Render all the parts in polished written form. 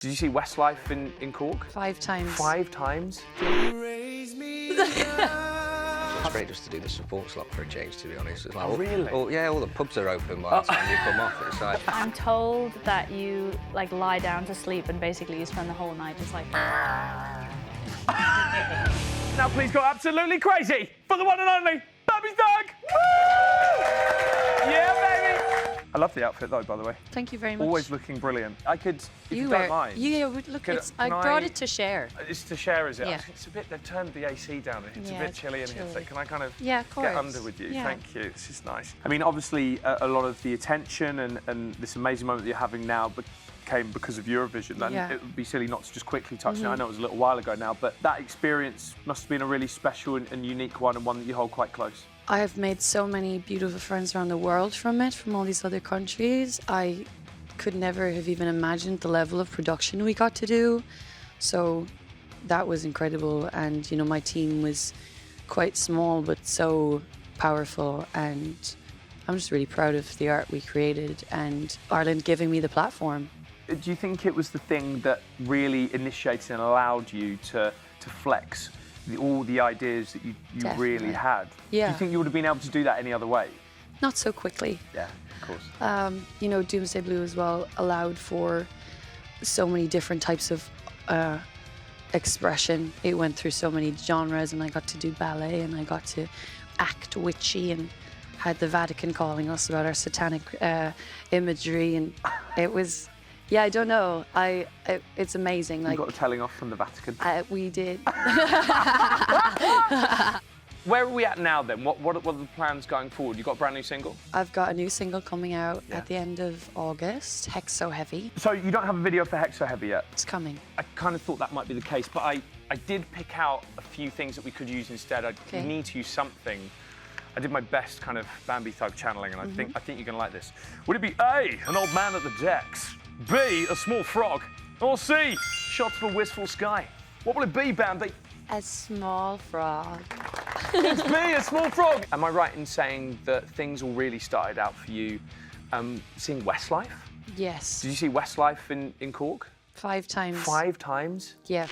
Did you see Westlife in Cork? 5 times. 5 times? It's great just to do the support slot for a change, to be honest. It's like, Oh, really? All the pubs are open by the time you come off. It's like... I'm told that you like lie down to sleep and basically you spend the whole night just like... Now please go absolutely crazy for the one and only Bambie Thug! Woo! Yeah, baby! I love the outfit though, by the way. Thank you very much. Always looking brilliant. I could, if you don't mind. Yeah, look, I brought it to share. It's to share, is it? Yeah. It's a bit, they've turned the AC down. It's Yeah, a bit chilly in here. So can I kind of, of course. get under with you? Yeah. Thank you. This is nice. I mean, obviously, a lot of the attention and this amazing moment that you're having now came because of Eurovision. And it would be silly not to just quickly touch on it. I know it was a little while ago now, but that experience must have been a really special and unique one, and one that you hold quite close. I have made so many beautiful friends around the world from it, from all these other countries. I could never have even imagined the level of production we got to do. So that was incredible. And, you know, my team was quite small, but so powerful. And I'm just really proud of the art we created and Ireland giving me the platform. Do you think it was the thing that really initiated and allowed you to flex all the ideas that you really had? Yeah. Do you think you would have been able to do that any other way? Not so quickly. Yeah, of course. You know, Doomsday Blue as well allowed for so many different types of expression. It went through so many genres, and I got to do ballet, and I got to act witchy, and had the Vatican calling us about our satanic imagery, and it was... Yeah, I don't know. It's amazing. You got a telling off from the Vatican. We did. Where are we at now then? What are the plans going forward? You got a brand new single? I've got a new single coming out at the end of August, Hex So Heavy. So you don't have a video for Hex So Heavy yet? It's coming. I kind of thought that might be the case, but I did pick out a few things that we could use instead. I need to use something. I did my best kind of Bambie Thug channeling, and I think you're going to like this. Would it be A, an old man at the decks? B, a small frog? Or C, shots of a wistful sky? What will it be, Bambi? A small frog. It's B, a small frog! Am I right in saying that things all really started out for you seeing Westlife? Yes. Did you see Westlife in Cork? 5 times. 5 times? Yeah.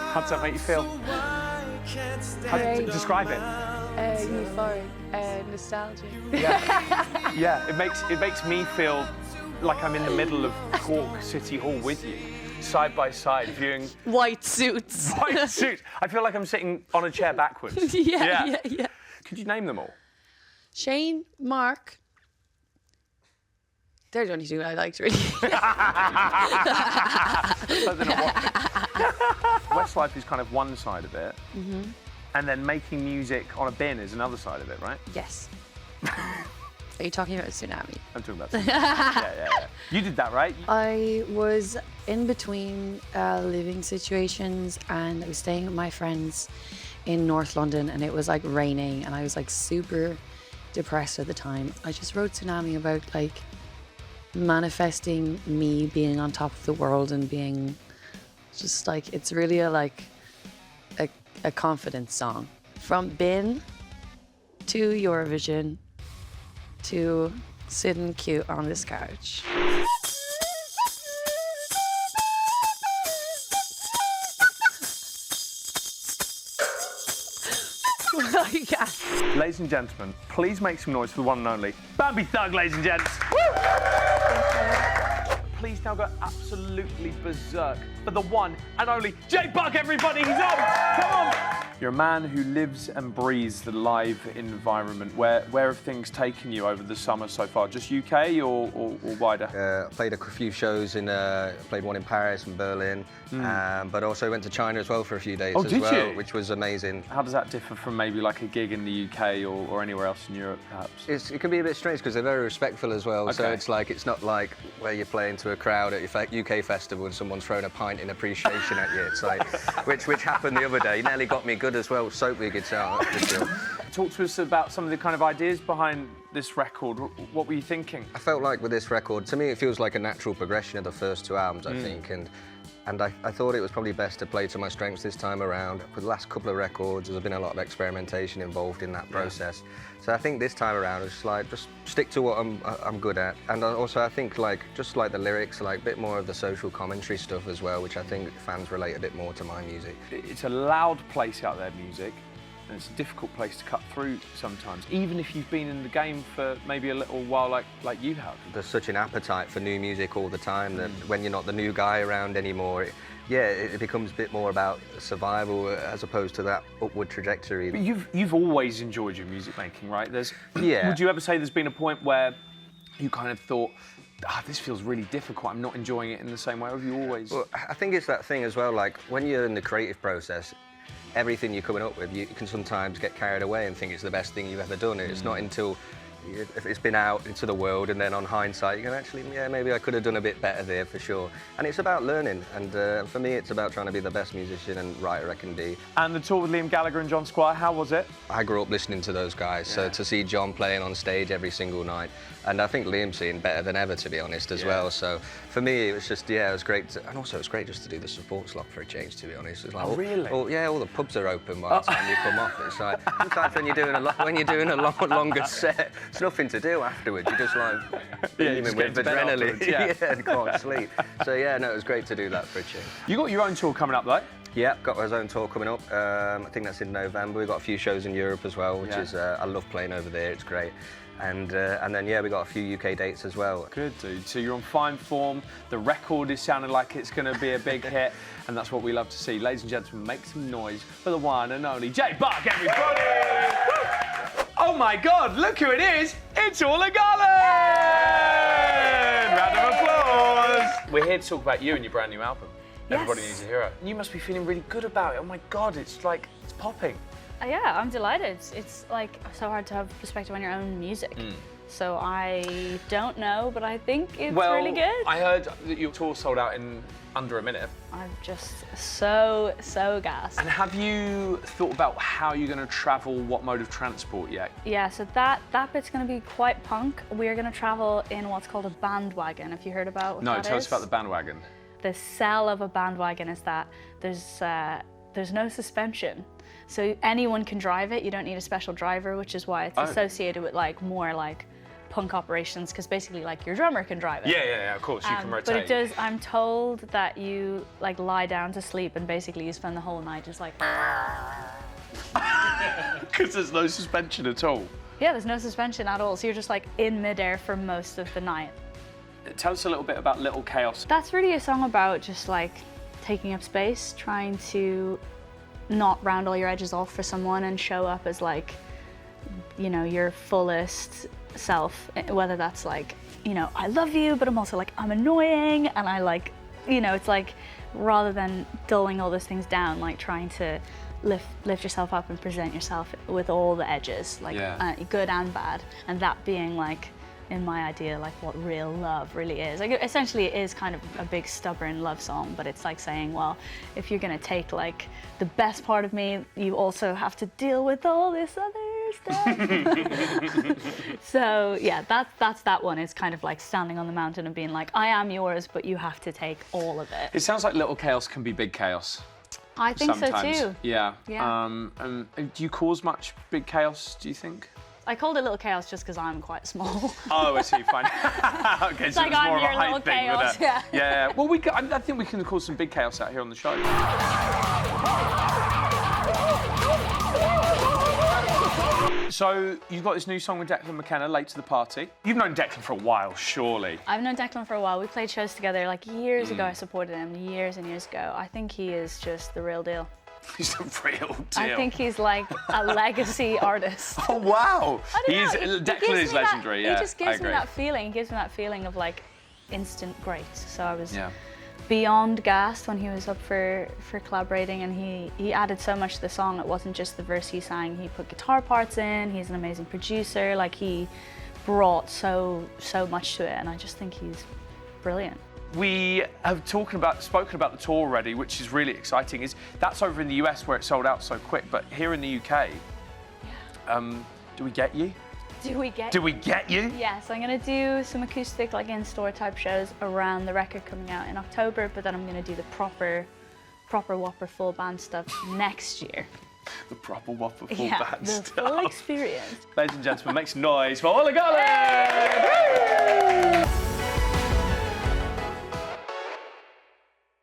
How does that make you feel? Describe it. Euphoric, nostalgic. Yeah, yeah. It makes me feel like I'm in the middle of Cork City Hall with you, side by side, viewing white suits. White suits. I feel like I'm sitting on a chair backwards. Yeah. Could you name them all? Shane, Mark. They're the only 2 I liked, really. Westlife is kind of one side of it, and then making music on a bin is another side of it, right? Yes. Are you talking about Tsunami? I'm talking about Tsunami. Yeah. You did that, right? I was in between living situations, and I was staying with my friends in North London, and it was like raining, and I was like super depressed at the time. I just wrote Tsunami about like manifesting me being on top of the world and being just like, it's really a confidence song. From bin to Eurovision to sitting cute on this couch. Ladies and gentlemen, please make some noise for the one and only Bambie Thug, ladies and gents. Woo! Please now go absolutely berserk for the one and only Jake Bugg, everybody. He's on. Come on. You're a man who lives and breathes the live environment. Where have things taken you over the summer so far? Just UK or wider? I played a few shows played one in Paris and Berlin, but also went to China as well for a few days which was amazing. How does that differ from maybe like a gig in the UK or anywhere else in Europe, perhaps? It can be a bit strange because they're very respectful as well. So it's not like where you're playing to a crowd at your UK festival and someone's throwing a pint in appreciation at you. It's like, which happened the other day. He nearly got me good as well. Soapy guitar. Talk to us about some of the kind of ideas behind this record. What were you thinking? I felt like with this record, to me, it feels like a natural progression of the first 2 albums, I think, and And I thought it was probably best to play to my strengths this time around. For the last couple of records, there's been a lot of experimentation involved in that process. So I think this time around, it's like, just stick to what I'm good at. And also I think just like the lyrics, like a bit more of the social commentary stuff as well, which I think fans relate a bit more to my music. It's a loud place out there, music. And it's a difficult place to cut through sometimes, even if you've been in the game for maybe a little while like you have. There's such an appetite for new music all the time that when you're not the new guy around anymore, it becomes a bit more about survival as opposed to that upward trajectory. But you've always enjoyed your music making, right? Yeah. Would you ever say there's been a point where you kind of thought, this feels really difficult, I'm not enjoying it in the same way? Or have you always... Well, I think it's that thing as well, like when you're in the creative process, everything you're coming up with, you can sometimes get carried away and think it's the best thing you've ever done. It's not until if it's been out into the world and then on hindsight, you can actually, yeah, maybe I could have done a bit better there for sure. And it's about learning, and for me, it's about trying to be the best musician and writer I can be. And the tour with Liam Gallagher and John Squire, how was it? I grew up listening to those guys, so to see John playing on stage every single night, and I think Liam's seen better than ever, to be honest, as well. So for me, it was just, it was great. And also, it's great just to do the support slot for a change, to be honest. It's like, really? All the pubs are open by the time you come off. It's like, sometimes when you're doing a longer set, it's nothing to do afterwards. You're just like, just with adrenaline. Yeah. And can't sleep. So yeah, no, it was great to do that for a change. You got your own tour coming up, though? Yeah, got our own tour coming up. I think that's in November. We've got a few shows in Europe as well, which is, I love playing over there, it's great. And then, we got a few UK dates as well. Good, dude. So you're on fine form. The record is sounding like it's going to be a big hit, and that's what we love to see. Ladies and gentlemen, make some noise for the one and only Jake Bugg, everybody! Oh my God, look who it is! It's Orla Gartland! Round of applause! We're here to talk about you and your brand new album. Yes. Everybody Needs a Hero. You must be feeling really good about it. Oh my God, it's popping. Yeah, I'm delighted. It's like so hard to have perspective on your own music. So I don't know, but I think it's really good. I heard that your tour sold out in under a minute. I'm just so gassed. And have you thought about how you're going to travel, what mode of transport yet? Yeah, so that bit's going to be quite punk. We're going to travel in what's called a bandwagon. Have you heard about what that is? No, tell us about the bandwagon. The sell of a bandwagon is that there's no suspension. So anyone can drive it. You don't need a special driver, which is why it's associated with more punk operations, because basically your drummer can drive it. Yeah, of course, you can rotate. But it does, I'm told that you lie down to sleep and basically you spend the whole night just Because there's no suspension at all. Yeah, there's no suspension at all. So you're just in midair for most of the night. Tell us a little bit about Little Chaos. That's really a song about just taking up space, trying to not round all your edges off for someone and show up as your fullest self, whether that's I love you, but I'm also I'm annoying, and I it's rather than dulling all those things down, trying to lift yourself up and present yourself with all the edges, good and bad, and that being in my idea, what real love really is. Essentially, it is kind of a big stubborn love song, but it's saying, well, if you're gonna take the best part of me, you also have to deal with all this other stuff. So yeah, that's that one. It's kind of standing on the mountain and being I am yours, but you have to take all of it. It sounds like Little Chaos can be big chaos. I think sometimes. So too. Yeah. Yeah. Do you cause much big chaos, do you think? I called it Little Chaos just because I'm quite small. Oh, I see, fine. Okay, so it's more of a height thing. Chaos, yeah. Well, I think we can cause some big chaos out here on the show. So, you've got this new song with Declan McKenna, Late to the Party. You've known Declan for a while, surely. I've known Declan for a while. We played shows together years ago. I supported him years and years ago. I think he is just the real deal. He's the real deal. I think he's a legacy artist. Oh, wow. Declan is legendary, He just gives me that feeling. He gives me that feeling of instant great. So I was beyond gassed when he was up for collaborating, and he added so much to the song. It wasn't just the verse he sang. He put guitar parts in. He's an amazing producer. He brought so much to it, and I just think he's brilliant. We have spoken about the tour already, which is really exciting. That's over in the US where it sold out so quick, but here in the UK, do we get you? Do we get you? Yes, I'm gonna do some acoustic, like in-store type shows around the record coming out in October, but then I'm gonna do the proper whopper full band stuff next year. The proper whopper full band the stuff. full experience. Ladies and gentlemen, make some noise for Orla Gartland!